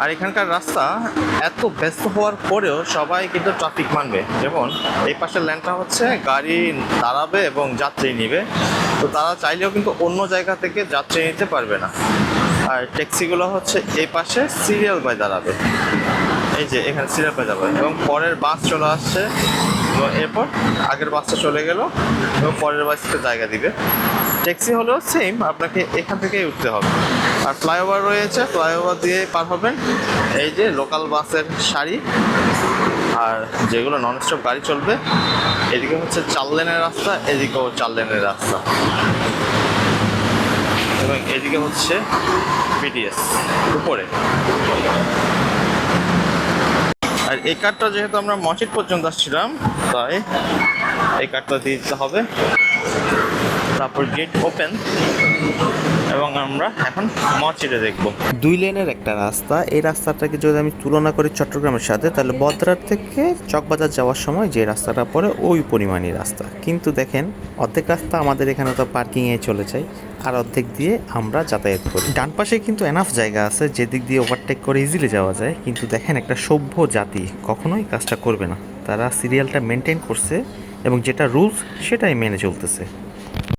আর এখানকার রাস্তা এত ব্যস্ত হওয়ার পরেও সবাই কিন্তু ট্রাফিক মানবে। যেমন এই পাশের ল্যান্ডটা হচ্ছে গাড়ি দাঁড়াবে এবং যাত্রী নিবে, তো তারা চাইলেও কিন্তু অন্য জায়গা থেকে যাত্রী নিতে পারবে না। আর ট্যাক্সিগুলো হচ্ছে এই পাশে সিরিয়াল বাই দাঁড়াবে, এই যে এখানে সিরিয়াল বাই যাবে এবং পরের বাস চলে আসছে এবং এরপর আগের বাসটা চলে গেল এবং পরের বাসকে জায়গা দিবে। ট্যাক্সি হলেও সেম, আপনাকে এখান থেকেই উঠতে হবে। আর ফ্লাইওভার রয়েছে, ফ্লাইওভার দিয়ে পার হবেন। এই যে লোকাল বাসের সারি, আর যেগুলো নন স্টপ গাড়ি চলবে। এদিকে হচ্ছে 4 লেনের রাস্তা, এদিকেও 4 লেনের রাস্তা, এবং এদিকে হচ্ছে বিটিএস উপরে। আর এই কার্ডটা যেহেতু আমরা মসজিদ পর্যন্ত আসছিলাম, তাই এই কার্ডটা দিতে হবে। তারপর গেট ওপেন এবং আমরা এখন মসজিদে দেখব। 2 লেনের একটা রাস্তা। এই রাস্তাটাকে যদি আমি তুলনা করি চট্টগ্রামের সাথে, তাহলে বদরার থেকে চকবাজার যাওয়ার সময় যে রাস্তাটা পড়ে ওই পরিমাণই রাস্তা। কিন্তু দেখেন, অর্ধেক রাস্তা আমাদের এখানে তো পার্কিংয়ে চলে যায়, আর অর্ধেক দিয়ে আমরা যাতায়াত করি। ডান পাশে কিন্তু এনাফ জায়গা আছে যেদিক দিয়ে ওভারটেক করে ইজিলি যাওয়া যায়। কিন্তু দেখেন, একটা সভ্য জাতি কখনোই কাজটা করবে না। তারা সিরিয়ালটা মেনটেন করছে এবং যেটা রুলস সেটাই মেনে চলতেছে।